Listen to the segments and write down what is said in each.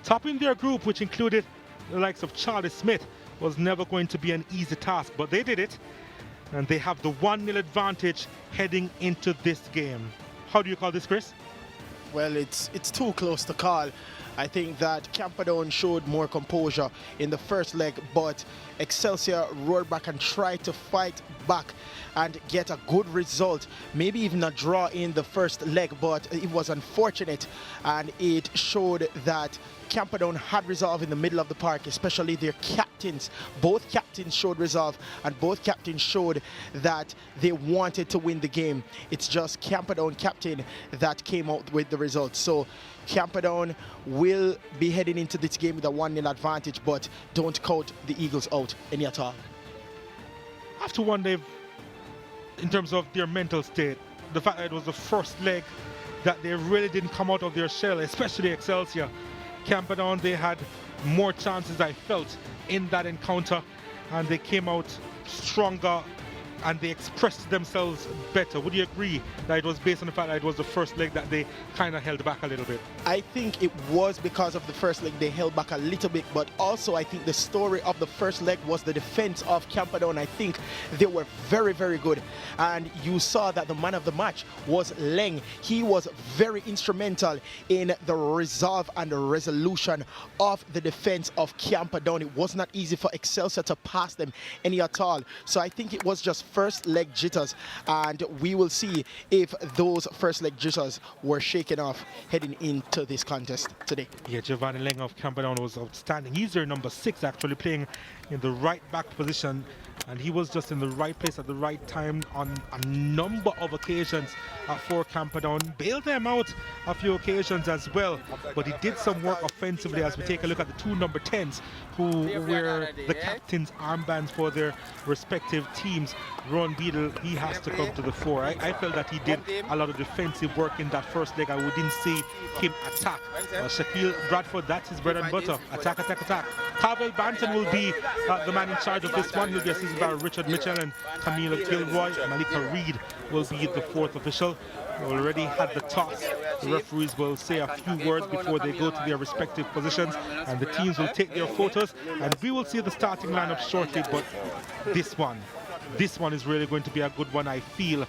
Topping their group, which included the likes of Charlie Smith, was never going to be an easy task, but they did it, and they have the 1-0 advantage heading into this game. How do you call this, Chris? Well, it's too close to call. I think that Camperdown showed more composure in the first leg, but Excelsior roared back and tried to fight back and get a good result, maybe even a draw in the first leg, but it was unfortunate, and it showed that Camperdown had resolve in the middle of the park, especially their captains. Both captains showed resolve, and both captains showed that they wanted to win the game. It's just Camperdown captain that came out with the result. So Camperdown will be heading into this game with a 1-0 advantage, but don't count the Eagles out any at all. After one day, in terms of their mental state, the fact that it was the first leg that they really didn't come out of their shell, especially Excelsior. Camperdown, they had more chances, I felt, in that encounter, and they came out stronger and they expressed themselves better. Would you agree that it was based on the fact that it was the first leg that they kind of held back a little bit? I think it was because of the first leg they held back a little bit, but also I think the story of the first leg was the defense of Camperdown. I think they were very, very good, and you saw that the man of the match was Leng. He was very instrumental in the resolve and the resolution of the defense of Camperdown. It was not easy for Excelsior to pass them any at all. So I think it was just first leg jitters, and we will see if those first leg jitters were shaken off heading into this contest today. Yeah, Giovanni Leng of Camperdown was outstanding. He's their number 6, actually, playing in the right back position, and he was just in the right place at the right time on a number of occasions for Camperdown. Bailed them out a few occasions as well, but he did some work offensively as we take a look at the two number 10s who wear the captain's armbands for their respective teams. Ron Beadle, he has to come to the fore. I felt that he did a lot of defensive work in that first leg. I didn't see him attack. Shaquille Bradford, that's his bread and butter. Attack, attack, attack. Carvel Banton will be the man in charge of this one. He'll be assisted by Richard Mitchell and Camille Gilroy. Malika Reed will be the 4th official. We already had the toss. The referees will say a few words before they go to their respective positions, and the teams will take their photos, and we will see the starting lineup shortly. But this one is really going to be a good one, I feel.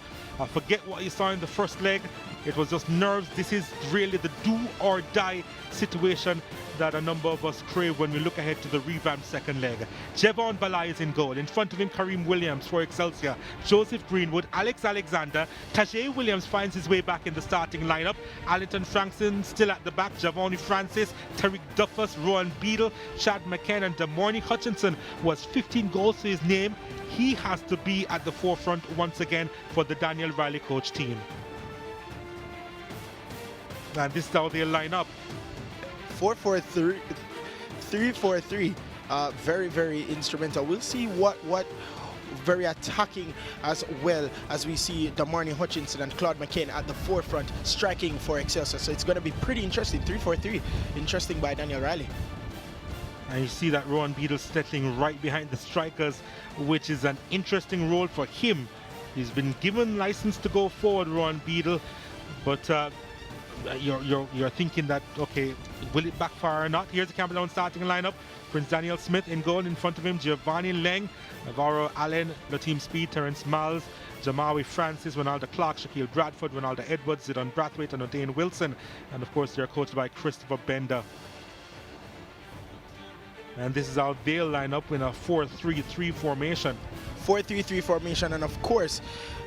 Forget what you saw in the first leg. It was just nerves. This is really the do or die situation that a number of us crave when we look ahead to the revamped second leg. Jevon Balai is in goal. In front of him, Kareem Williams for Excelsior. Joseph Greenwood, Alex Alexander. Tajay Williams finds his way back in the starting lineup. Allington Frankson still at the back. Javoni Francis, Tariq Duffus, Rowan Beadle, Chad McKen, and Damorny Hutchinson was 15 goals to his name. He has to be at the forefront once again for the Daniel Riley coach team. And this is how they line up. 4-4-3, 3-4-3. Very, very instrumental. We'll see what very attacking as well, as we see Damorny Hutchinson and Claude McCain at the forefront striking for Excelsior. So it's going to be pretty interesting. 3-4-3. Interesting by Daniel Riley. And you see that Rowan Beadle settling right behind the strikers, which is an interesting role for him. He's been given license to go forward, Rowan Beadle, but you're thinking that, okay, will it backfire or not? Here's the Camperdown starting lineup. Prince Daniel Smith in goal. In front of him, Giovanni Leng, Navarro Allen, Lateem Speed, Terrence Miles, Jamawi Francis, Ronaldo Clark, Shaquille Bradford, Ronaldo Edwards, Zidane Brathwaite, and O'Dane Wilson. And of course, they're coached by Christopher Bender. And this is how they'll line up in a 4-3-3 formation. 4-3-3 formation, and of course,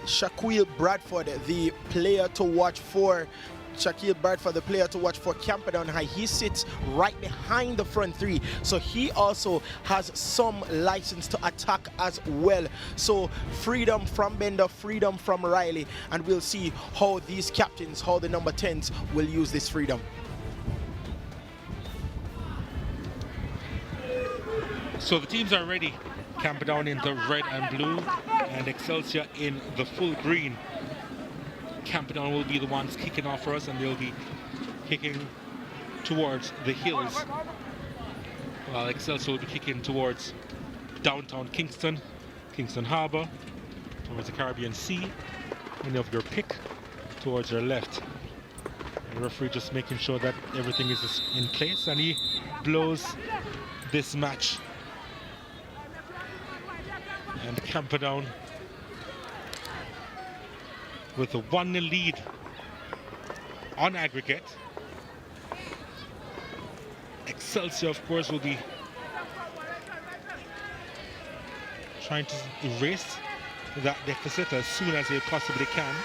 Shaquille Bradford, the player to watch for. Shaquille Bradford, the player to watch for Camperdown High. He sits right behind the front three, so he also has some license to attack as well. So freedom from Bender, freedom from Riley, and we'll see how these captains, how the number 10s will use this freedom. So the teams are ready. Camperdown in the red and blue, and Excelsior in the full green. Camperdown will be the ones kicking off for us, and they'll be kicking towards the hills, while Excelsior will be kicking towards downtown Kingston, Kingston Harbour, towards the Caribbean Sea. Any of your pick towards your left. The referee just making sure that everything is in place, and he blows this match. And CAMPERDOWN with a 1-0 lead on aggregate. Excelsior, of course, will be trying to erase that deficit as soon as they possibly can.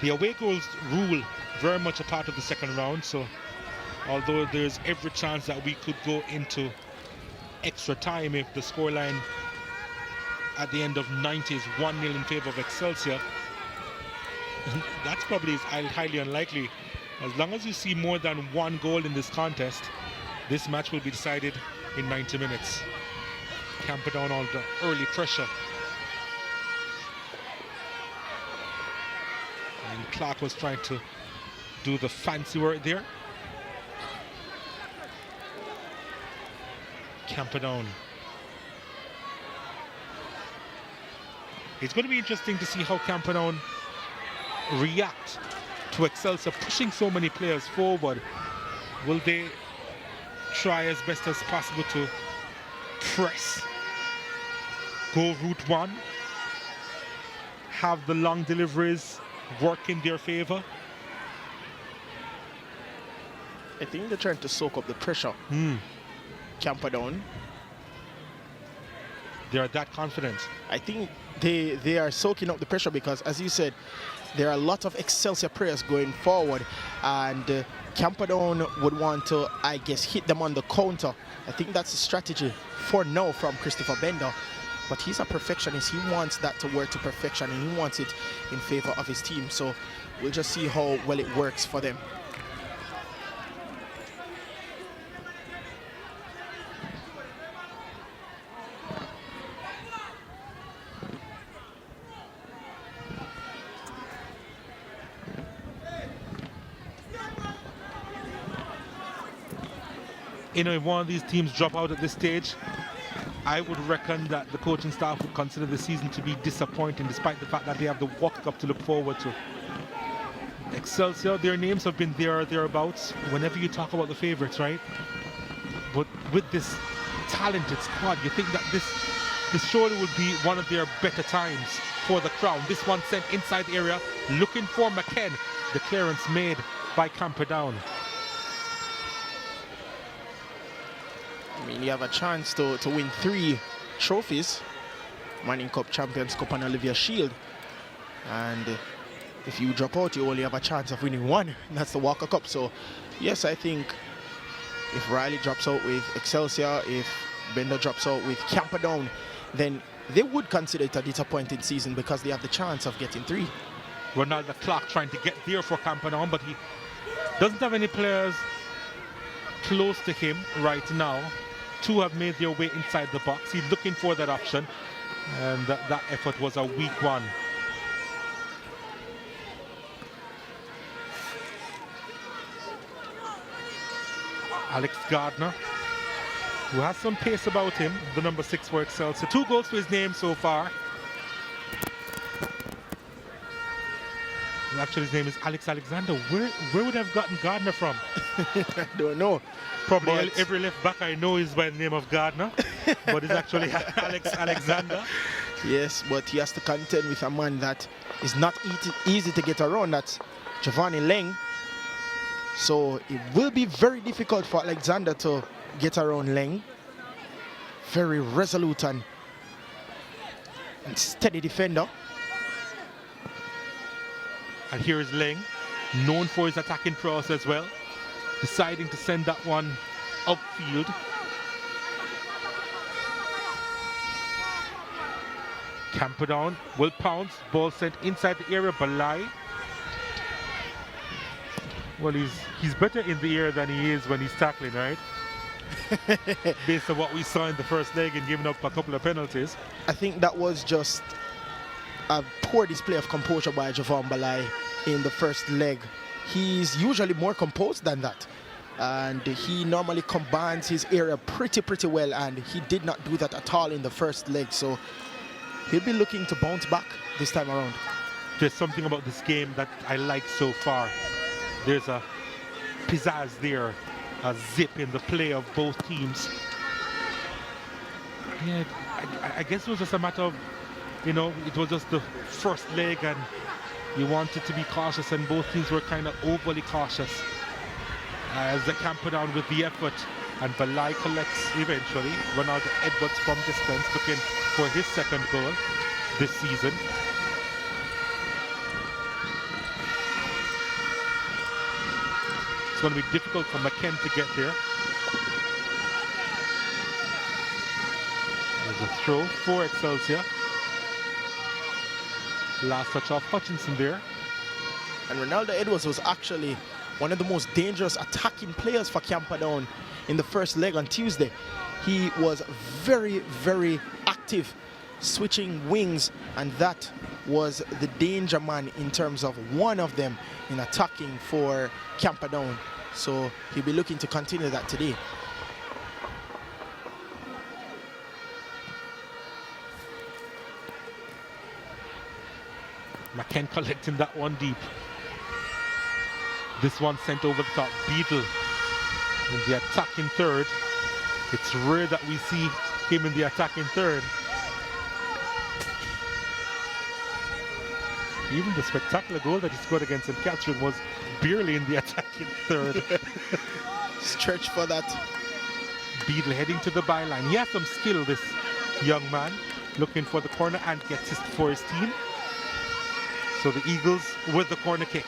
The away goals rule very much a part of the second round, so although there's every chance that we could go into extra time if the scoreline at the end of 90 is 1-0 in favor of Excelsior, that's probably highly unlikely. As long as you see more than one goal in this contest, this match will be decided in 90 minutes. CAMPERDOWN on the early pressure. And Clark was trying to do the fancy work there. CAMPERDOWN. It's going to be interesting to see how CAMPERDOWN react to Excelsior pushing so many players forward. Will they try as best as possible to press, go route one, have the long deliveries work in their favor? I think they're trying to soak up the pressure. CAMPERDOWN. They're that confident. I think they are soaking up the pressure because, as you said, there are a lot of Excelsior players going forward, and CAMPERDOWN would want to, I guess, hit them on the counter. I think that's a strategy for now from Christopher Bender, but he's a perfectionist. He wants that to work to perfection, and he wants it in favor of his team. So we'll just see how well it works for them. You know, if one of these teams drop out at this stage, I would reckon that the coaching staff would consider the season to be disappointing, despite the fact that they have the World Cup to look forward to. Excelsior, their names have been there or thereabouts whenever you talk about the favorites, right? But with this talented squad, you think that this surely would be one of their better times for the crown. This one sent inside the area, looking for McKen. The clearance made by CAMPERDOWN. I mean, you have a chance to win 3 trophies: Manning Cup, Champions Cup, and Olivia Shield. And if you drop out, you only have a chance of winning 1, and that's the Walker Cup. So, yes, I think if Riley drops out with Excelsior, if Bender drops out with CAMPERDOWN, then they would consider it a disappointing season because they have the chance of getting 3. Ronald Clark trying to get there for CAMPERDOWN, but he doesn't have any players close to him right now. 2 have made their way inside the box. He's looking for that option, and that effort was a weak one. Alex Gardner, who has some pace about him, the number 6 for Excelsior. 2 goals to his name so far. Actually, his name is Alex Alexander. Where would I have gotten Gardner from? I don't know. Probably every left back I know is by the name of Gardner, but it's actually Alex Alexander. Yes, but he has to contend with a man that is not easy to get around. That's Giovanni Leng. So it will be very difficult for Alexander to get around Leng. Very resolute and steady defender. And here is Leng, known for his attacking prowess as well, deciding to send that one upfield. CAMPERDOWN will pounce, ball sent inside the area. Balai, well, he's better in the air than he is when he's tackling, right? Based on what we saw in the first leg and giving up a couple of penalties. I think that was just a poor display of composure by Javon Balai in the first leg. He's usually more composed than that, and he normally combines his area pretty well, and he did not do that at all in the first leg. So he'll be looking to bounce back this time around. there's something about this game that I like so far. There's a pizzazz there, a zip in the play of both teams. Yeah, I guess it was just a matter of, you know, it was just the first leg and you wanted to be cautious, and both teams were kind of overly cautious. As the Camperdown with the effort, and Balai collects eventually. Ronaldo Edwards from distance looking for his second goal this season. It's going to be difficult for McKen to get there. There's a throw for Excelsior. Last touch off Hutchinson there. And Ronaldo Edwards was actually one of the most dangerous attacking players for Camperdown in the first leg on Tuesday. He was very, very active, switching wings, and that was the danger man in terms of one of them in attacking for Camperdown. So he'll be looking to continue that today. McKen collecting that one deep. This one sent over the top. Beadle in the attacking third. It's rare that we see him in the attacking third. Even the spectacular goal that he scored against St. Catherine was barely in the attacking third. Stretch for that. Beadle heading to the byline. He has some skill, this young man. Looking for the corner and gets it for his team. So the Eagles with the corner kick.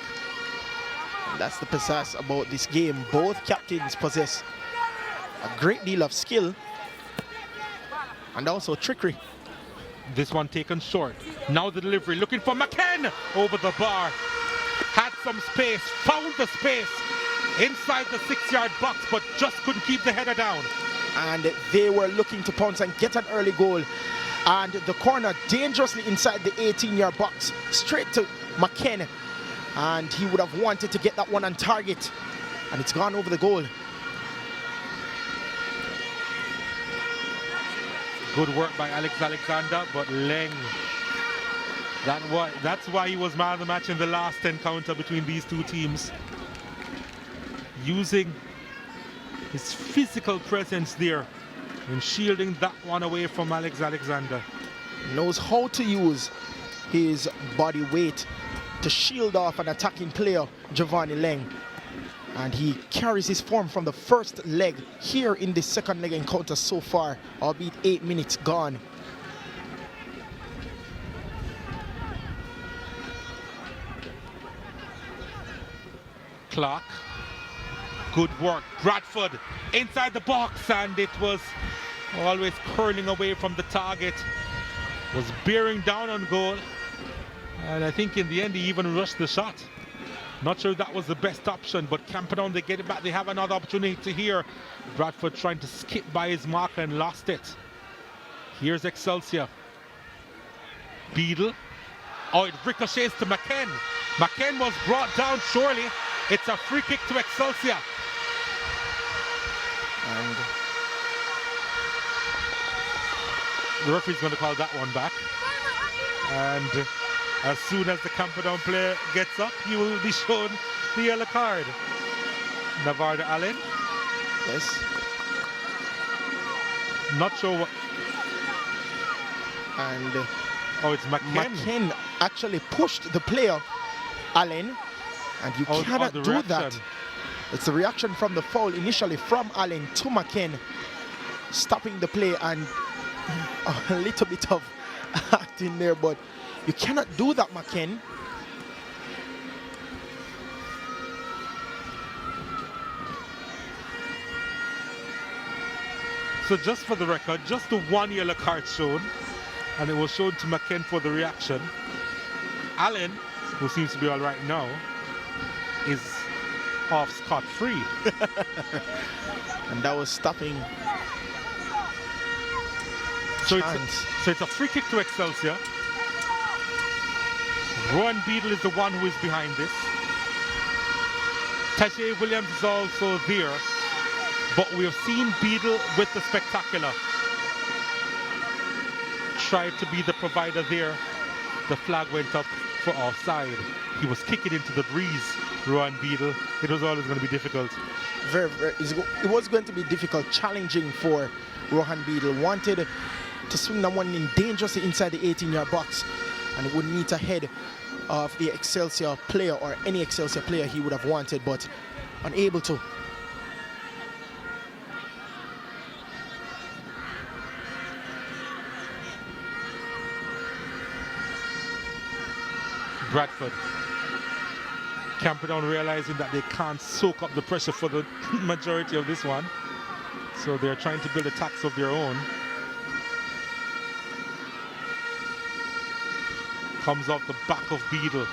That's the pizzazz about this game. Both captains possess a great deal of skill and also trickery. This one taken short. Now the delivery, looking for McKen over the bar. Had some space, found the space inside the 6-yard box, but just couldn't keep the header down. And they were looking to pounce and get an early goal. And the corner dangerously inside the 18-yard box, straight to McKen. And he would have wanted to get that one on target. And it's gone over the goal. Good work by Alex Alexander, but Leng. That's why he was man of the match in the last encounter between these two teams. Using his physical presence there and shielding that one away from Alex Alexander. Knows how to use his body weight to shield off an attacking player, Giovanni Leng. And he carries his form from the first leg here in the second leg encounter so far, albeit 8 minutes gone. Clark, good work. Bradford inside the box, and it was always curling away from the target. Was bearing down on goal, and I think in the end he even rushed the shot. Not sure that was the best option, but Camperdown, they get it back. They have another opportunity here. Bradford trying to skip by his marker and lost it. Here's Excelsior. Beadle. Oh, it ricochets to McKen. McKen was brought down surely. It's a free kick to Excelsior. And the referee's going to call that one back. And as soon as the Camperdown player gets up, he will be shown the yellow card. Navardo Allen. yes. Not sure what. And Oh, it's McKen. McKen actually pushed the player, Allen, and you cannot the do reaction. that. It's the reaction from the foul initially from Allen to McKen, stopping the play, and a little bit of acting there, but you cannot do that, McKen. So just for the record, just the one yellow card shown, and it was shown to McKen for the reaction. Allen, who seems to be all right now, is off scot-free. And that was stopping. So it's a free kick to Excelsior. Rowan Beadle is the one who is behind this. Taché Williams is also there, but we have seen Beadle with the spectacular. Tried to be the provider there. The flag went up for offside. He was kicking into the breeze, Rowan Beadle. It was always going to be difficult. It was going to be difficult, challenging for Rohan Beadle. Wanted to swing that one in dangerously inside the 18-yard box, and it would meet ahead of the Excelsior player, or any Excelsior player he would have wanted, but unable to. Bradford. Camperdown realizing that they can't soak up the pressure for the majority of this one. So they're trying to build attacks of their own. Comes off the back of Beadle.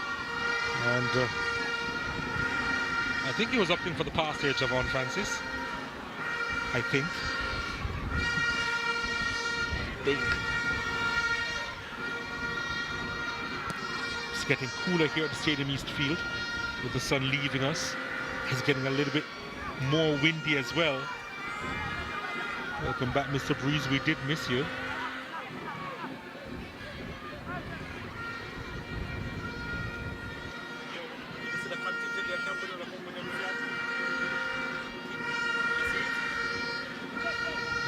And I think he was opting for the pass there, Javon Francis. I think. It's getting cooler here at the Stadium East Field with the sun leaving us. It's getting a little bit more windy as well. Welcome back, Mr. Breeze. We did miss you.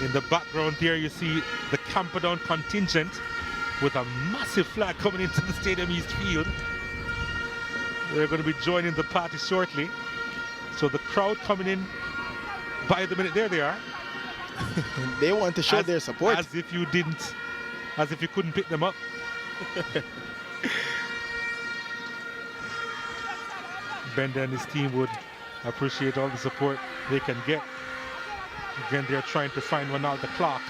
In the background there, you see the Camperdown contingent with a massive flag coming into the Stadium East Field. They're going to be joining the party shortly. So the crowd coming in by the minute. There they are. They want to show their support. As if you didn't, as if you couldn't pick them up. Bender and his team would appreciate all the support they can get. Again, they're trying to find Ronaldo Clark.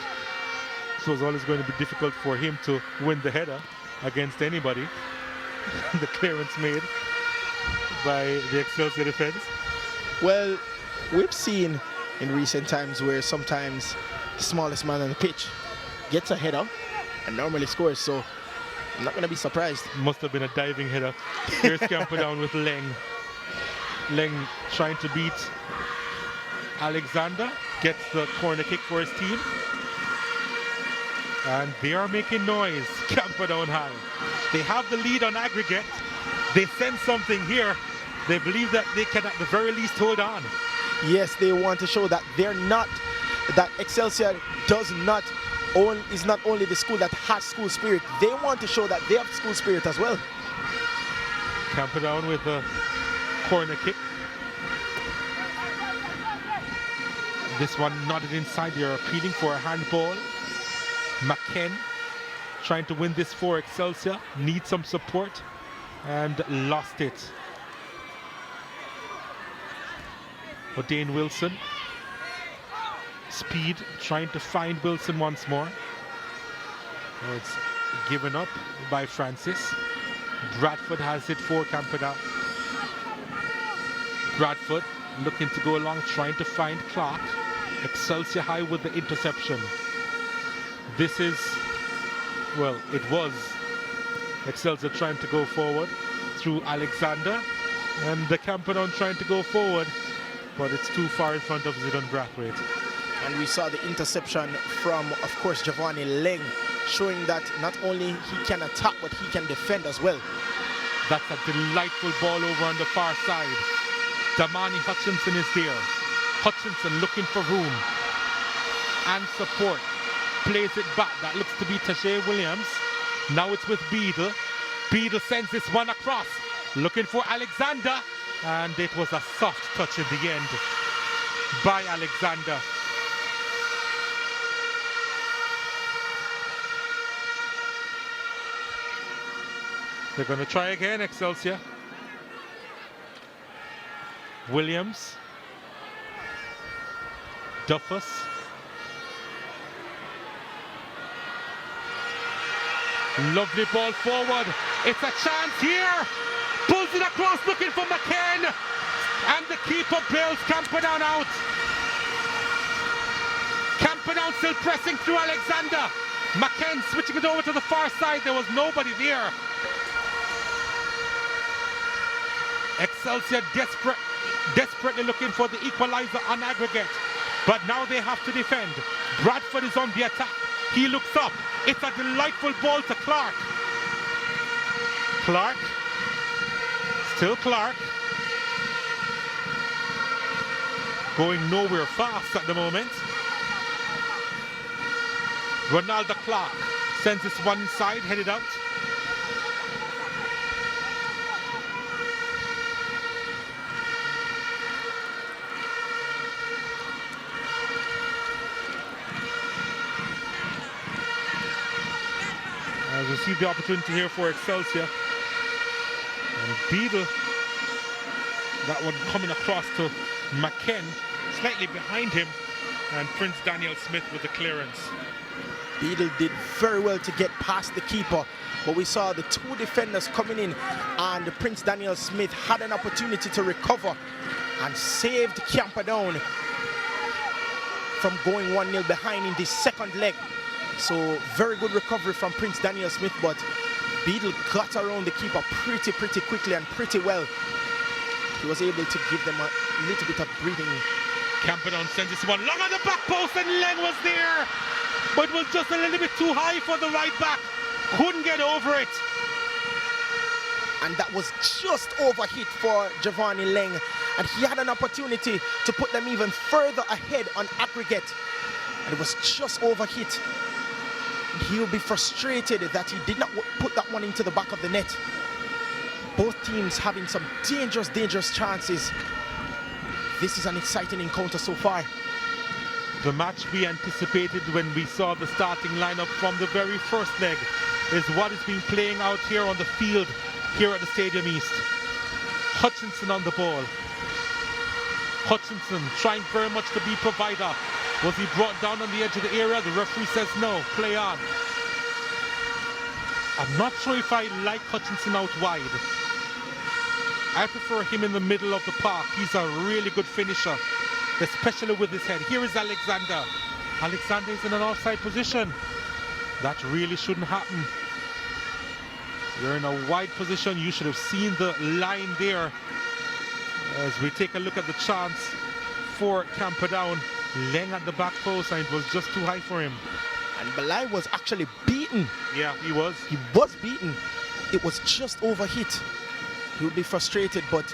So it's always going to be difficult for him to win the header against anybody. The clearance made by the Excelsior defense. Well, we've seen in recent times where sometimes the smallest man on the pitch gets a header and normally scores, so I'm not going to be surprised. Must have been a diving header. Here's Camperdown with Leng. Leng trying to beat Alexander, gets the corner kick for his team. And they are making noise. Camperdown High. They have the lead on aggregate. They sense something here. They believe that they can at the very least hold on. Yes, they want to show that they're not, that Excelsior is not only the school that has school spirit. They want to show that they have school spirit as well. Camperdown with a corner kick. This one nodded inside. They're appealing for a handball. McKen trying to win this for Excelsior. Needs some support and lost it. O'Dane Wilson. Speed trying to find Wilson once more. Oh, it's given up by Francis. Bradford has it for Camperdown. Bradford looking to go along, trying to find Clark. Excelsior High with the interception. This is, well, it was Excelsior trying to go forward through Alexander, and the Camperdown trying to go forward, but it's too far in front of Zidane Brathwaite. And we saw the interception from, of course, Giovanni Leng, showing that not only he can attack, but he can defend as well. That's a delightful ball over on the far side. Damani Hutchinson is there. Hutchinson looking for room and support. Plays it back. That looks to be Tashay Williams. Now it's with Beadle. Beadle sends this one across. Looking for Alexander. And it was a soft touch in the end by Alexander. They're going to try again, Excelsior. Williams. Duffus. Lovely ball forward. It's a chance here. Pulls it across looking for McKen. And the keeper bails Camperdown out. Camperdown still pressing through Alexander. McKen switching it over to the far side. There was nobody there. Excelsior desperately looking for the equalizer on aggregate. But now they have to defend. Bradford is on the attack. He looks up. It's a delightful ball to Clark. Clark Still Clark. Going nowhere fast at the moment. Ronaldo Clark sends this one inside, headed out. As we see the opportunity here for Excelsior. And Beadle, that one coming across to McKen, slightly behind him, and Prince Daniel Smith with the clearance. Beadle did very well to get past the keeper, but we saw the two defenders coming in, and Prince Daniel Smith had an opportunity to recover and saved Camperdown from going 1-0 behind in the second leg. So very good recovery from Prince Daniel Smith, but Beadle got around the keeper pretty quickly and pretty well. He was able to give them a little bit of breathing. Camperdown sends this one long on the back post, and Leng was there, but was just a little bit too high for the right back. Couldn't get over it. And that was just overhit for Giovanni Leng, and he had an opportunity to put them even further ahead on aggregate, and it was just overhit. He'll be frustrated that he did not put that one into the back of the net. Both teams having some dangerous chances. This is an exciting encounter so far. The match we anticipated when we saw the starting lineup from the very first leg is what is being playing out here on the field here at the Stadium East. Hutchinson on the ball. Hutchinson trying very much to be provider. Was he brought down on the edge of the area? The referee says no, play on. I'm not sure if I like Hutchinson out wide. I prefer him in the middle of the park. He's a really good finisher, especially with his head. Here is Alexander. Alexander is in an offside position. That really shouldn't happen. You're in a wide position. You should have seen the line there. As we take a look at the chance for Camperdown. Leng at the back post, and it was just too high for him. And Belai was actually beaten. Yeah, he was. He was beaten. It was just overhit. He would be frustrated, but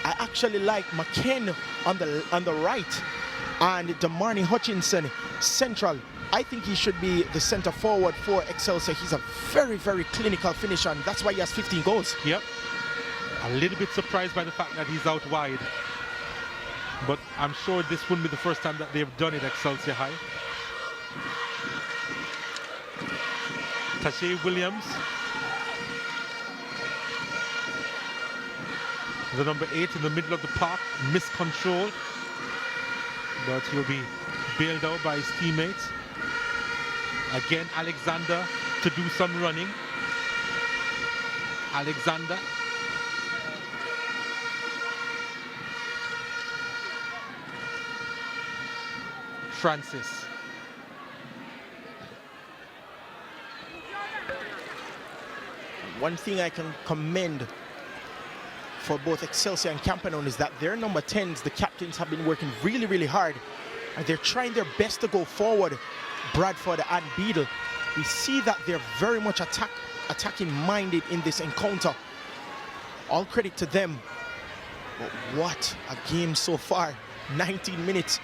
I actually like McKen on the right and Damarni Hutchinson central. I think he should be the center forward for Excelsior. He's a very clinical finisher, and that's why he has 15 goals. Yep. A little bit surprised by the fact that he's out wide. But I'm sure this wouldn't be the first time that they've done it, Excelsior High. Taché Williams. The number 8 in the middle of the park, miscontrolled. But he'll be bailed out by his teammates. Again, Alexander to do some running. Alexander. Francis. One thing I can commend for both Excelsior and Camperdown is that their number 10s, the captains, have been working really hard, and they're trying their best to go forward. Bradford and Beadle, we see that they're very much attacking minded in this encounter. All credit to them. But what a game so far. 19 minutes.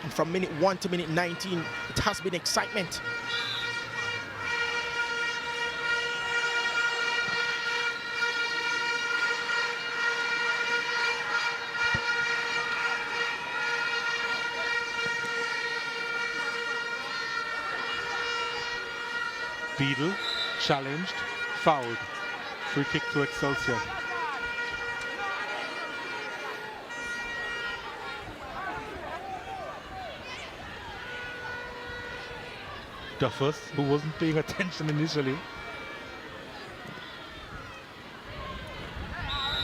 And from minute 1 to minute 19, it has been excitement. Beadle challenged, fouled. Free kick to Excelsior. Duffus, who wasn't paying attention initially.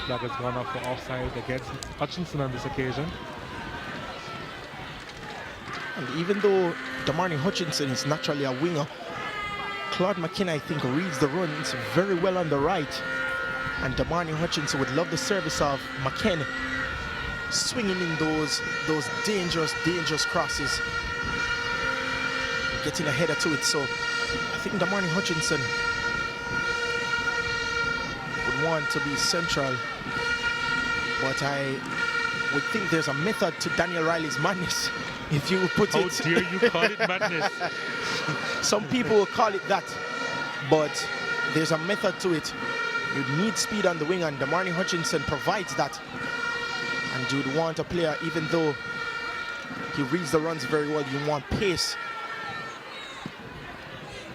Flag has gone up for offside against Hutchinson on this occasion. And even though Damarni Hutchinson is naturally a winger, Claude McKenna, I think, reads the runs very well on the right. And Damarni Hutchinson would love the service of McKenna, swinging in those dangerous crosses, getting a header to it. So I think Damarni Hutchinson would want to be central But I would think there's a method to Daniel Riley's madness, if you put How it. dare you call it madness? Some people will call it that, but there's a method to it. You need speed on the wing, and Damani Hutchinson provides that. And you'd want a player, even though he reads the runs very well, you want pace.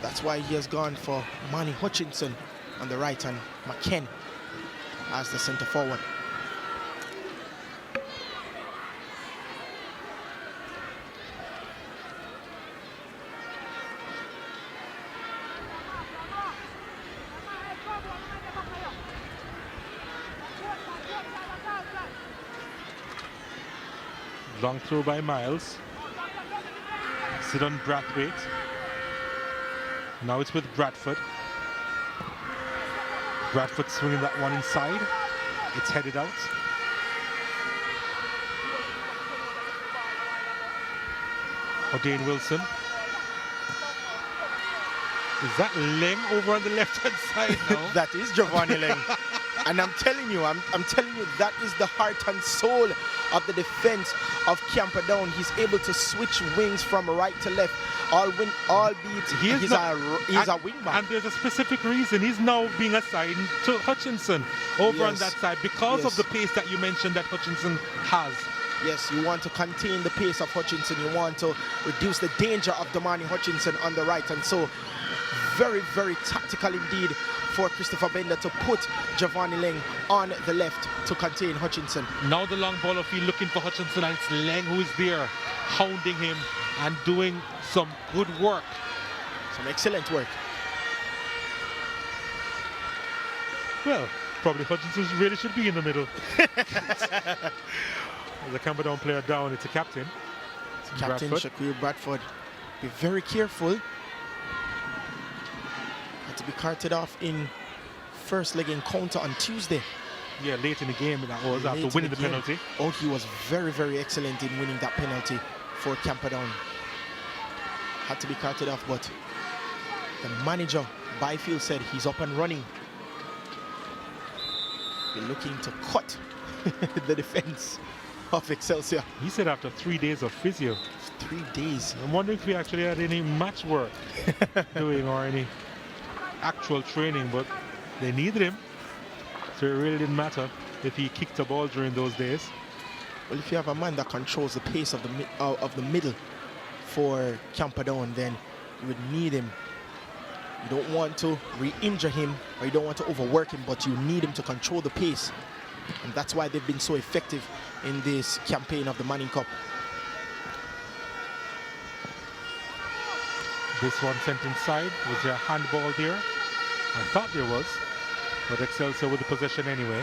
That's why he has gone for Manny Hutchinson on the right and McKen as the center forward. Long throw by Miles. Sit on Brathwaite. Now it's with Bradford. Bradford swinging that one inside. It's headed out. O'Dane Wilson. Is that Leng over on the left-hand side now? That is Giovanni Leng. And I'm telling you, I'm telling you, that is the heart and soul of the defense of Camperdown. He's able to switch wings from right to left, albeit he's a wingback. And there's a specific reason he's now being assigned to Hutchinson over on that side because of the pace that you mentioned that Hutchinson has. Yes, you want to contain the pace of Hutchinson. You want to reduce the danger of Damani Hutchinson on the right. And so, very, very tactical indeed for Christopher Bender to put Giovanni Leng on the left to contain Hutchinson. Now the long ball of field looking for Hutchinson, and it's Leng who is there, hounding him and doing some good work. Some excellent work. Well, probably Hutchinson really should be in the middle. The Camperdown player down, it's a captain. It's Captain Shaquille Bradford. Be very careful. Had to be carted off in first leg encounter on Tuesday. Yeah, late in the game that was after winning the penalty. Oh, he was very, very excellent in winning that penalty for Camperdown. Had to be carted off, but the manager, Byfield, said he's up and running. Be looking to cut the defense of Excelsior. He said after 3 days of physio. 3 days. I'm wondering if we actually had any match work doing or any actual training, but they needed him. So it really didn't matter if he kicked a ball during those days. Well, if you have a man that controls the pace of the middle for Camperdown, then you would need him. You don't want to re-injure him, or you don't want to overwork him, but you need him to control the pace. And that's why they've been so effective in this campaign of the Manning Cup. This one sent inside. Was there a handball there? I thought there was, but Excelsior with the possession anyway.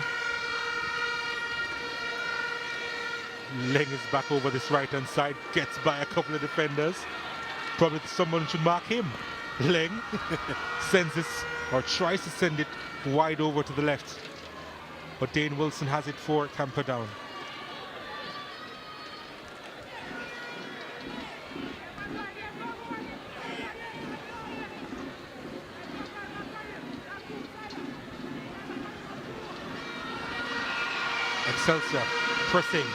Leng is back over this right-hand side, gets by a couple of defenders. Probably someone should mark him. Leng sends this, or tries to send it wide over to the left. But Dane Wilson has it for Camperdown. Excelsior pressing.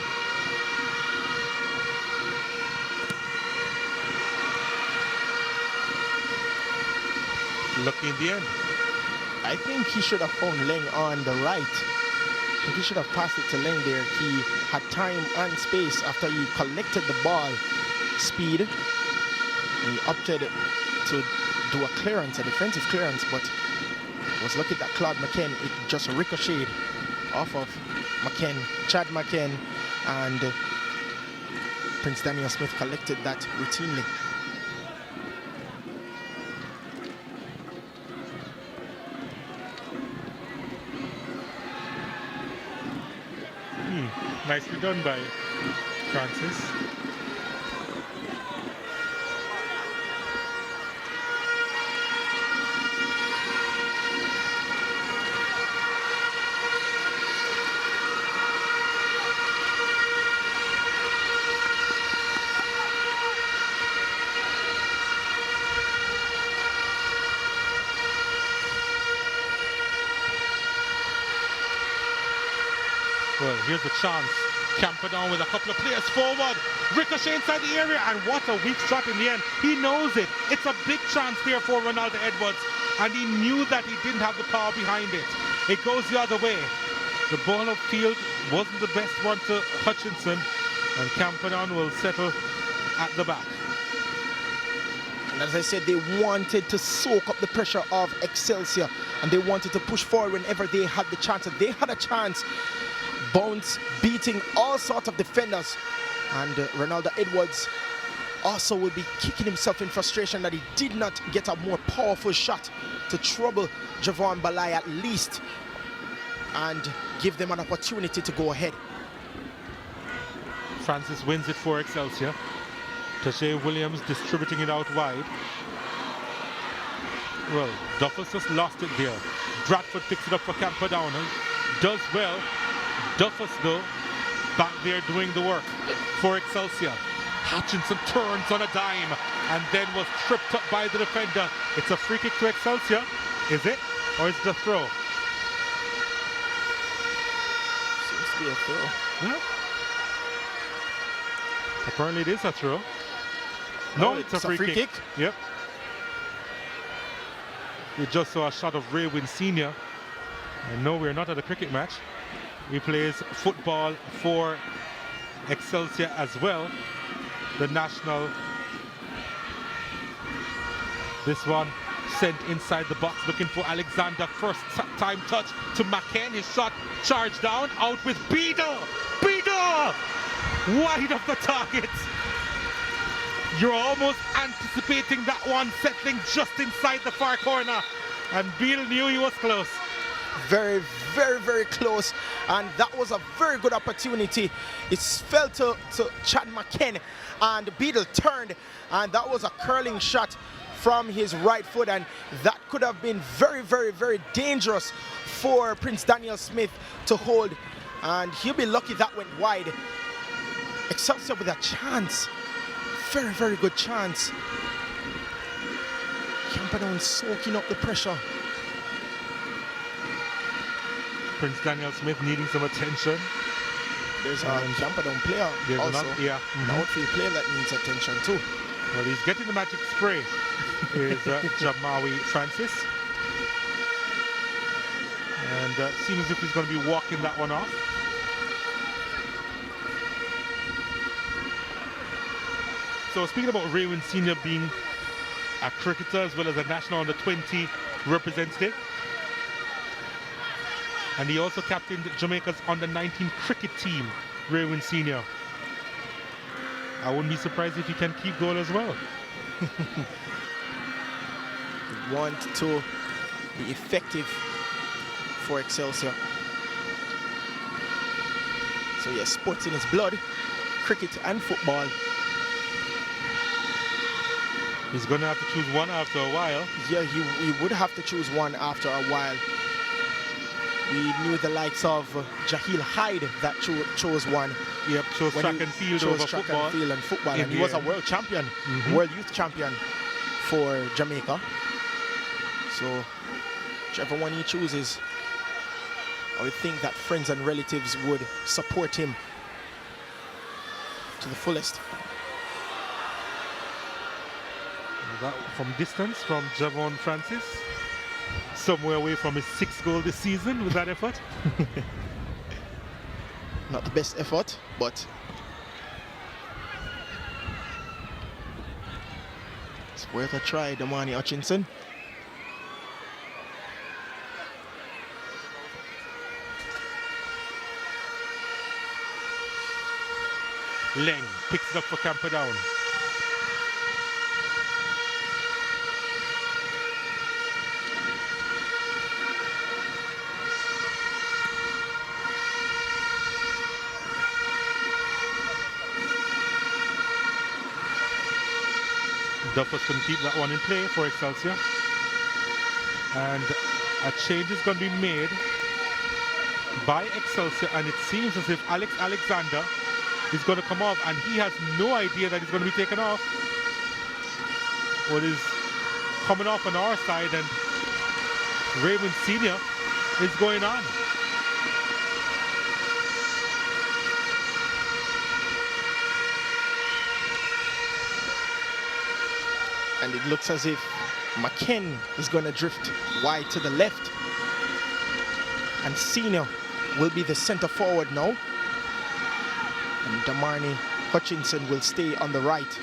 Lucky in the end. I think he should have found Leng on the right. I think he should have passed it to Leng there. He had time and space after he collected the ball. Speed. He opted to do a clearance, a defensive clearance, but was lucky that Claude McKen, it just ricocheted off of McKen, Chad McKen, and Prince Daniel Smith collected that routinely. Nicely done by Francis. Well, here's a chance. Camperdown with a couple of players forward. Ricochet inside the area, and what a weak shot in the end. He knows it. It's a big chance there for Ronaldo Edwards, and he knew that he didn't have the power behind it. It goes the other way. The ball upfield wasn't the best one to Hutchinson, and Camperdown will settle at the back. And as I said, they wanted to soak up the pressure of Excelsior, and they wanted to push forward whenever they had the chance. And they had a chance, Bounce beating all sorts of defenders. And Ronaldo Edwards also will be kicking himself in frustration that he did not get a more powerful shot to trouble Javon Balai at least and give them an opportunity to go ahead. Francis wins it for Excelsior. Tajay Williams distributing it out wide. Well, Duffus just lost it there. Bradford picks it up for Camperdown. Does well. Duffus, though, back there doing the work for Excelsior. Hutchinson turns on a dime and then was tripped up by the defender. It's a free kick to Excelsior. Is it? Or is it a throw? Seems to be a throw. Yeah. Apparently it is a throw. No, it's a free kick. Yep. We just saw a shot of Raywin Sr. And no, we're not at a cricket match. He plays football for Excelsior as well. The national. This one sent inside the box looking for Alexander. First time touch to McCann. His shot charged down, out with Beadle. Beadle! Wide of the target. You're almost anticipating that one settling just inside the far corner. And Beadle knew he was close. Very, very, very close. And that was a very good opportunity. It fell to Chad McKen. And Beadle turned. And that was a curling shot from his right foot. And that could have been very, very, very dangerous for Prince Daniel Smith to hold. And he'll be lucky that went wide. Excelsior with a chance. Very, very good chance. Camperdown soaking up the pressure. Prince Daniel Smith needing some attention. There's a Camperdown player also. An outfield player that needs attention too. Well, he's getting the magic spray. Is Jamawi Francis. And seems as if he's going to be walking that one off. So speaking about Raywin Sr. being a cricketer as well as a national under-20 representative, and he also captained Jamaica's under-19 cricket team, Raywin Sr. I wouldn't be surprised if he can keep goal as well. Want to be effective for Excelsior. So yes, sports in his blood, cricket and football. He's going to have to choose one after a while. Yeah, he would have to choose one after a while. We knew the likes of Jahil Hyde that chose one. Yep, chose track and field over football. And he was a world champion, world youth champion for Jamaica. So, whichever one he chooses, I would think that friends and relatives would support him to the fullest. That from distance from Javon Francis, somewhere away from his 6th goal this season with that effort. Not the best effort, but it's worth a try, Damani Hutchinson. Leng picks it up for Camperdown. Duffus can keep that one in play for Excelsior. And a change is going to be made by Excelsior, and it seems as if Alex Alexander is going to come off, and he has no idea that he's going to be taken off. What is coming off on our side, and Raymond Sr. is going on. And it looks as if McKen is going to drift wide to the left. And Senior will be the center forward now. And Damarni Hutchinson will stay on the right.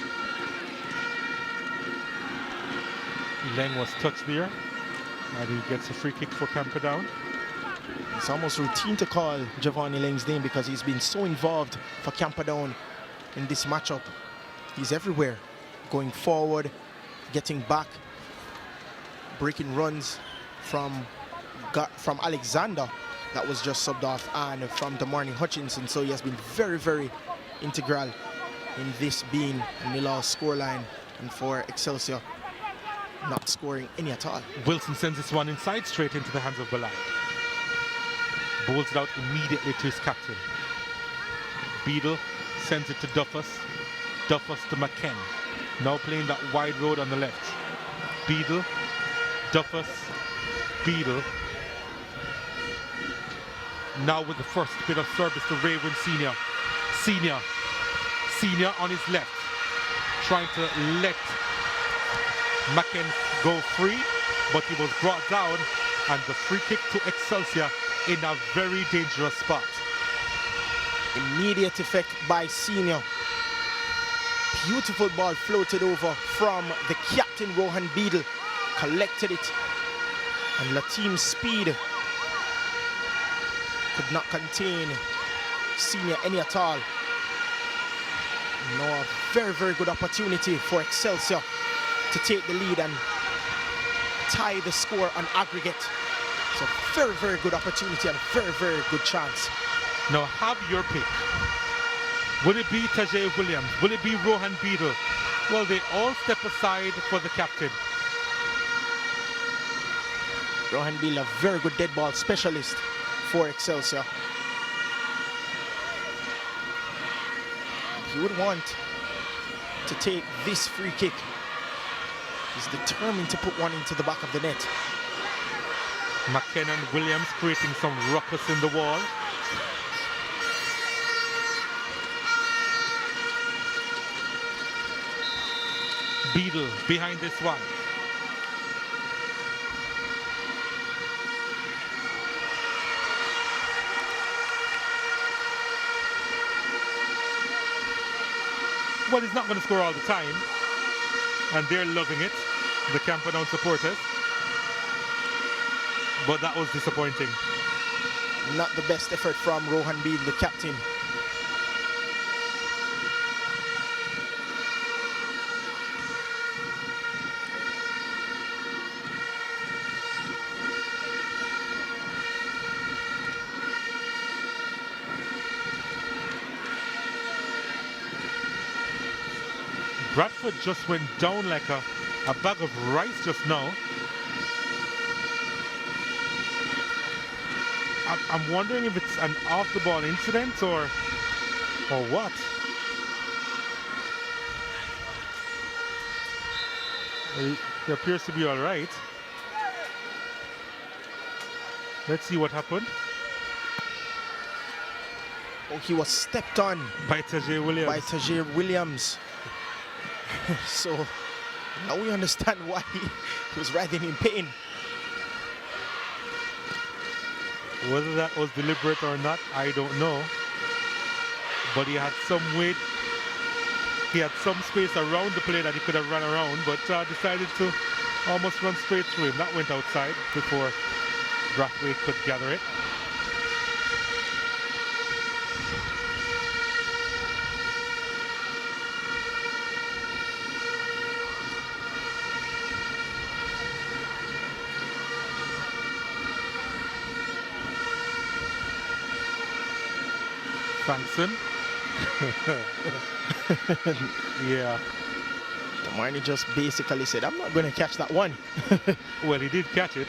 Leng was touched there. And he gets a free kick for Camperdown. It's almost routine to call Giovanni Leng's name because he's been so involved for Camperdown in this matchup. He's everywhere, going forward, getting back, breaking runs from Alexander that was just subbed off, and from Damarni Hutchinson. So he has been very, very integral in this being a nil-all scoreline, and for Excelsior not scoring any at all. Wilson sends this one inside, straight into the hands of Balai. Bowls it out immediately to his captain. Beadle sends it to Duffus. Duffus to McKen. Now playing that wide road on the left. Beadle, Duffus, Beadle. Now with the first bit of service to Raven Senior. Senior on his left. Trying to let McKen go free, but he was brought down, and the free kick to Excelsior in a very dangerous spot. Immediate effect by Senior. Beautiful ball floated over from the captain, Rohan Beadle. Collected it, and Lateem's speed could not contain Senior any at all. Now a very, very good opportunity for Excelsior to take the lead and tie the score on aggregate. It's a very, very good opportunity and a very, very good chance. Now have your pick. Will it be Tajay Williams? Will it be Rohan Beadle? Well, they all step aside for the captain. Rohan Beadle, a very good dead ball specialist for Excelsior. He would want to take this free kick. He's determined to put one into the back of the net. McKen and Williams creating some ruckus in the wall. Beadle behind this one. Well, he's not going to score all the time, and they're loving it, the Camperdown supporters. But that was disappointing. Not the best effort from Rohan Beadle, the captain. Bradford just went down like a bag of rice just now. I'm wondering if it's an off-the-ball incident or what. He appears to be all right. Let's see what happened. Oh, he was stepped on By Tajay Williams. So now we understand why he was writhing in pain. Whether that was deliberate or not, I don't know. But he had some weight. He had some space around the play that he could have run around, but decided to almost run straight through him. That went outside before Brathwaite could gather it. Frankson. Yeah. Damarni just basically said, I'm not going to catch that one. Well, he did catch it.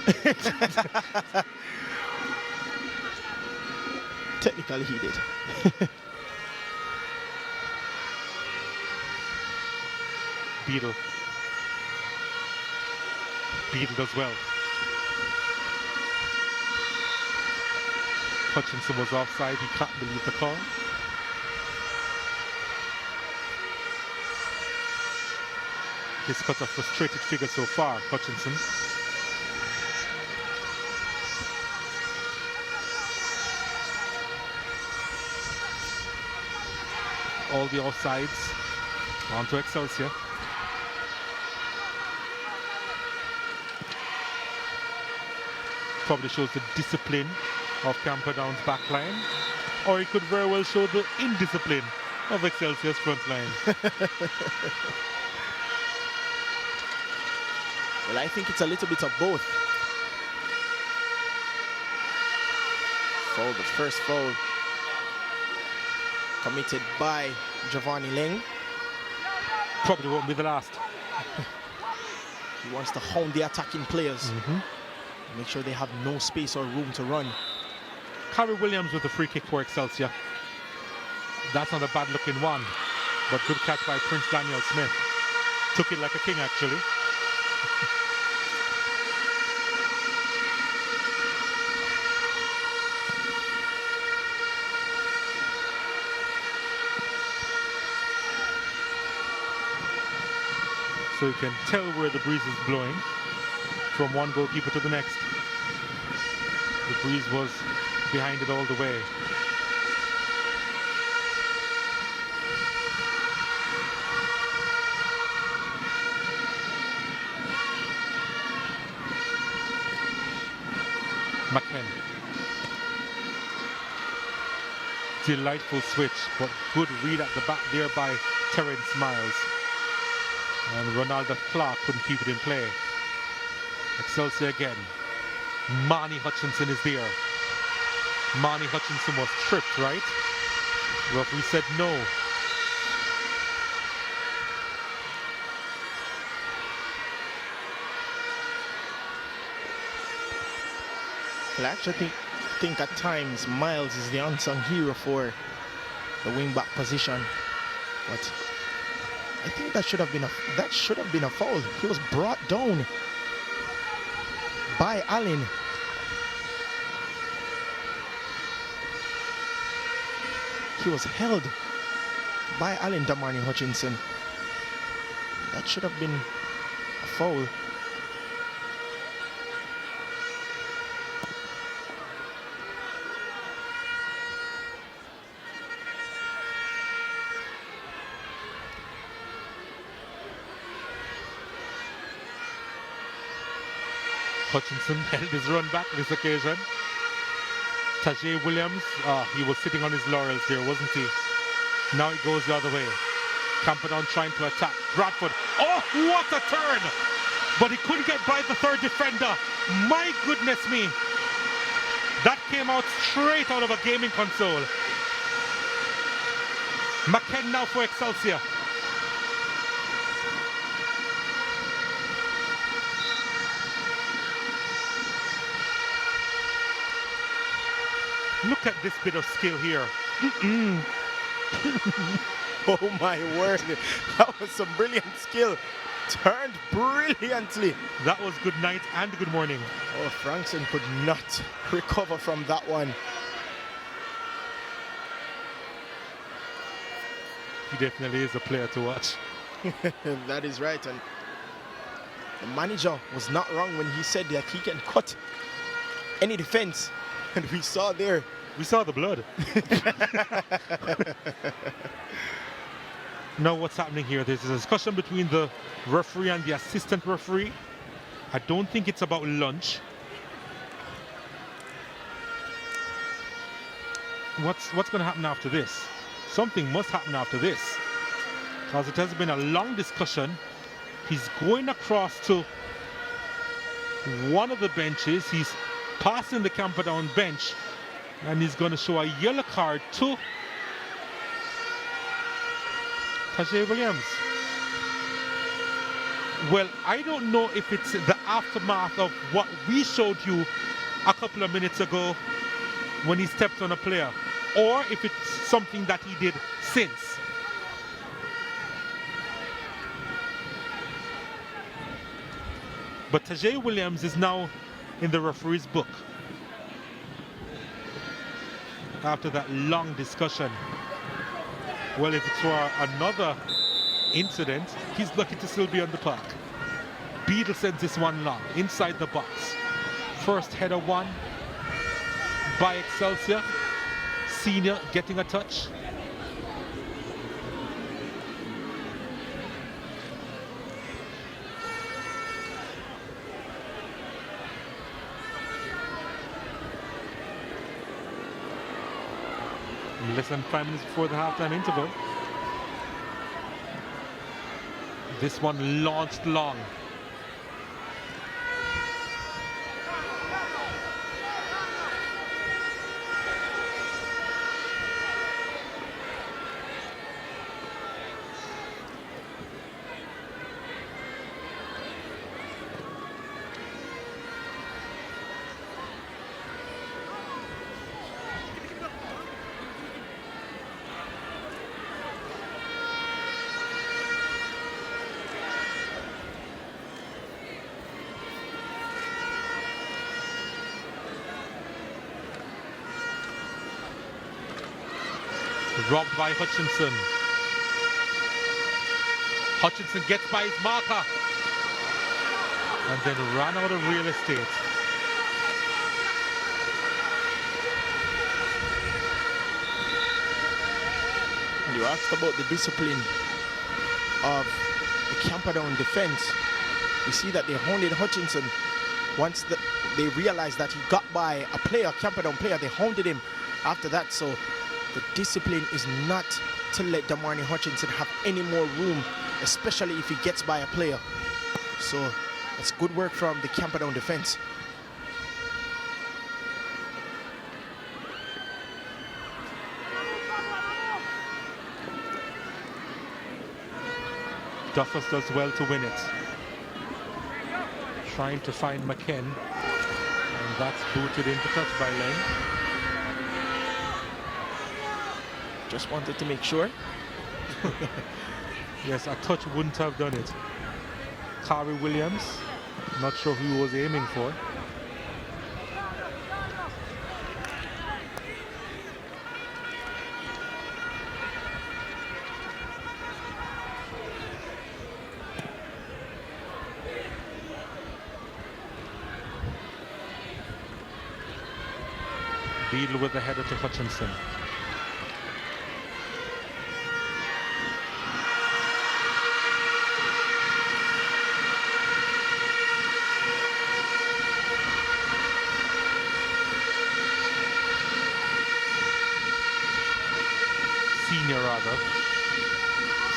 Technically, he did. Beadle. Beadle does well. Hutchinson was offside. He can't believe the call. He's cut a frustrated figure so far, Hutchinson. All the offsides onto Excelsior. Probably shows the discipline of Camperdown's backline, or it could very well show the indiscipline of Excelsior's front line. Well, I think it's a little bit of both. Foul, the first foul committed by Giovanni Ling. Probably won't be the last. He wants to hound the attacking players. Make sure they have no space or room to run. Harry Williams with the free kick for Excelsior. That's not a bad looking one, but good catch by Prince Daniel Smith. Took it like a king, actually. So you can tell where the breeze is blowing from one goalkeeper to the next. The breeze was behind it all the way. McKen. Delightful switch, but good read at the back there by Terence Miles. And Ronaldo Clark couldn't keep it in play. Excelsior again. Marnie Hutchinson is there. Marnie Hutchinson was tripped, right? Referee said no. Well, I actually think at times Miles is the unsung hero for the wing-back position, but I think that should have been a foul. He was brought down by Allen. He was held by Allen Damani Hutchinson. That should have been a foul. Hutchinson held his run back this occasion. Tajay Williams, he was sitting on his laurels there, wasn't he? Now it goes the other way. Camperdown trying to attack. Bradford, oh, what a turn! But he couldn't get by the third defender. My goodness me. That came out straight out of a gaming console. McKen now for Excelsior. Look at this bit of skill here. Oh my word, that was some brilliant skill. Turned brilliantly. That was good night and good morning. Oh, Frankson could not recover from that one. He definitely is a player to watch. That is right, and the manager was not wrong when he said that he can cut any defense, and we saw there. We saw the blood. Now what's happening here? There's a discussion between the referee and the assistant referee. I don't think it's about lunch. What's going to happen after this? Something must happen after this, because it has been a long discussion. He's going across to one of the benches. He's passing the Camperdown bench, and he's going to show a yellow card to Tajay Williams. Well, I don't know if it's the aftermath of what we showed you a couple of minutes ago when he stepped on a player, or if it's something that he did since. But Tajay Williams is now in the referee's book after that long discussion. Well, if it's for another incident, he's lucky to still be on the park. Beadle sends this one long, inside the box. First header one by Excelsior. Senior getting a touch. Less than 5 minutes before the halftime interval. This one launched long. Robbed by Hutchinson. Hutchinson gets by his marker and then ran out of real estate. You asked about the discipline of the Camperdown defense. We see that they hounded Hutchinson. Once they realized that he got by a player, Camperdown player, they hounded him after that. So the discipline is not to let Damarni Hutchinson have any more room, especially if he gets by a player. So it's good work from the Camperdown defense. Duffus does well to win it. Trying to find McKen, and that's booted into touch by Lane. Just wanted to make sure. Yes, a touch wouldn't have done it. Kari Williams, not sure who he was aiming for. Beadle with the header to Hutchinson.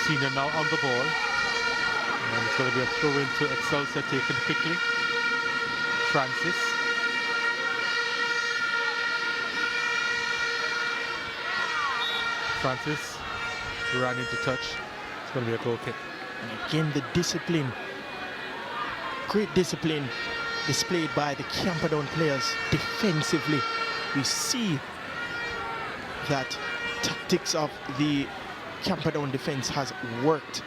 Senior now on the ball, and it's going to be a throw into Excelsior, taken quickly. Francis. Francis ran into touch. It's going to be a goal kick. And again, the discipline, great discipline displayed by the Camperdown players defensively. We see that tactics of the Camperdown defense has worked.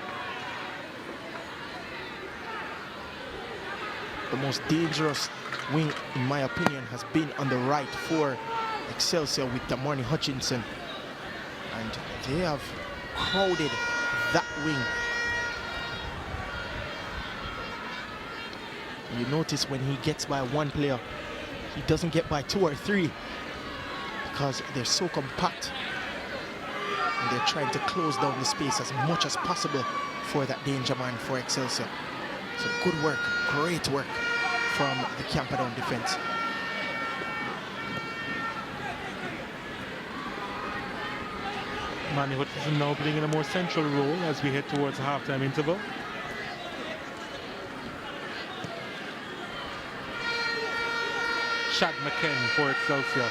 The most dangerous wing, in my opinion, has been on the right for Excelsior with Damarni Hutchinson. And they have crowded that wing. You notice when he gets by one player, he doesn't get by two or three because they're so compact. And they're trying to close down the space as much as possible for that danger man for Excelsior. So good work, great work from the Camperdown defense. Manny Hutchinson now playing in a more central role as we head towards the halftime interval. Chad McKen for Excelsior.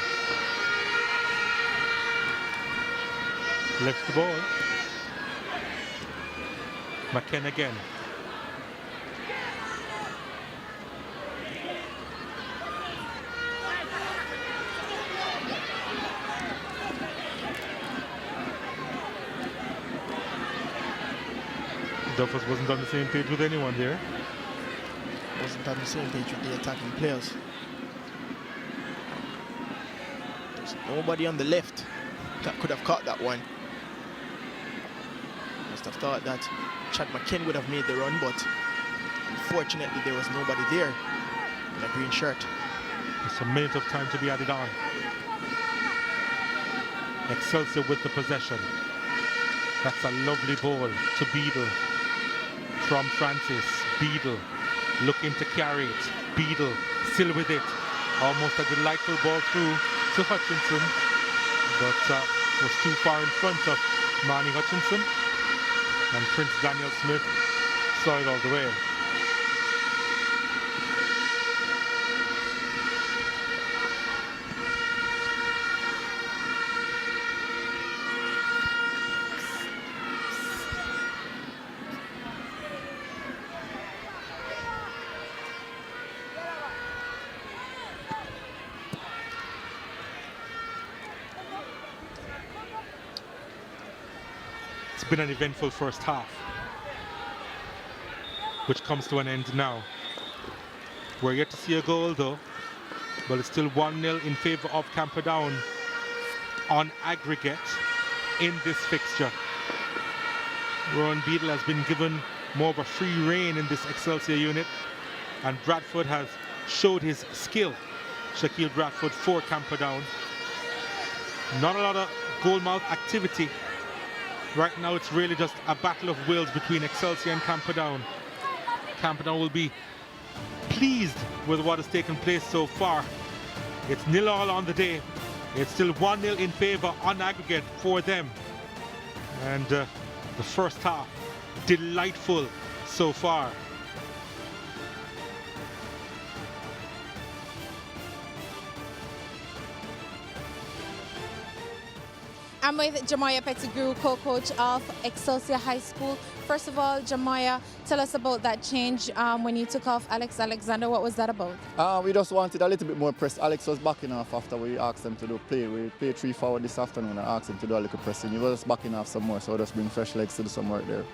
Left the ball. McKen again. Duffus wasn't on the same page with anyone there. Wasn't on the same page with the attacking players. There's nobody on the left that could have caught that one. As must have thought that Chad McKen would have made the run, but unfortunately there was nobody there in a green shirt. It's a minute of time to be added on. Excelsior with the possession. That's a lovely ball to Beadle. From Francis. Beadle looking to carry it. Beadle still with it. Almost a delightful ball through to Hutchinson. But was too far in front of Manny Hutchinson. And Prince Daniel Smith saw it all the way. It's been an eventful first half, which comes to an end now. We're yet to see a goal though, but it's still 1-0 in favor of Camperdown on aggregate in this fixture. Rowan Beadle has been given more of a free rein in this Excelsior unit, and Bradford has showed his skill. Shaquille Bradford for Camperdown. Not a lot of goalmouth activity. Right now it's really just a battle of wills between Excelsior and Camperdown. Camperdown will be pleased with what has taken place so far. It's 0-0 on the day. It's still 1-0 in favor on aggregate for them. And the first half, delightful so far. I'm with Jamoya Pettigrew, co-coach of Excelsior High School. First of all, Jamoya, tell us about that change when you took off Alex Alexander. What was that about? We just wanted a little bit more press. Alex was backing off after we asked him to do play. We played 3 forward this afternoon and asked him to do a little pressing. He was just backing off some more, so just bring fresh legs to do some work there.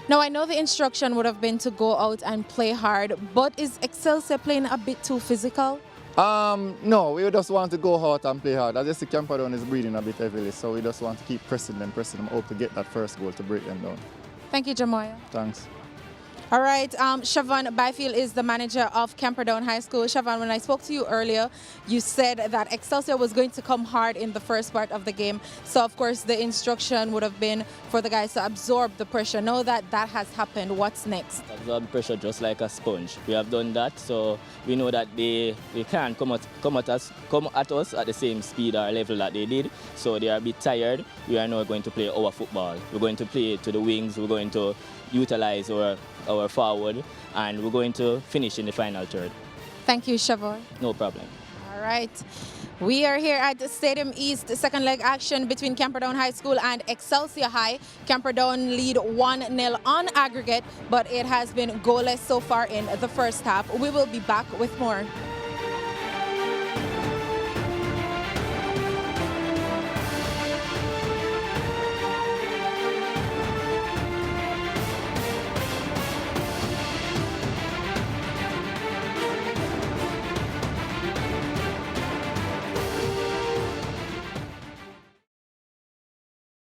Now, I know the instruction would have been to go out and play hard, but is Excelsior playing a bit too physical? No, we just want to go out and play hard. As you see, Camperdown is breathing a bit heavily, so we just want to keep pressing them out to get that first goal to break them down. Thank you, Jamoya. Thanks. All right, Siobhan Byfield is the manager of Camperdown High School. Siobhan, when I spoke to you earlier, you said that Excelsior was going to come hard in the first part of the game. So, of course, the instruction would have been for the guys to absorb the pressure. Now that that has happened, what's next? Absorb pressure just like a sponge. We have done that, so we know that they can't come at us at the same speed or level that they did. So they are a bit tired. We are now going to play our football. We're going to play to the wings. We're going to utilize our forward, and we're going to finish in the final third. Thank you, Siobhan. No problem. All right. We are here at the Stadium East, second leg action between Camperdown High School and Excelsior High. Camperdown lead 1-0 on aggregate, but it has been goalless so far in the first half. We will be back with more.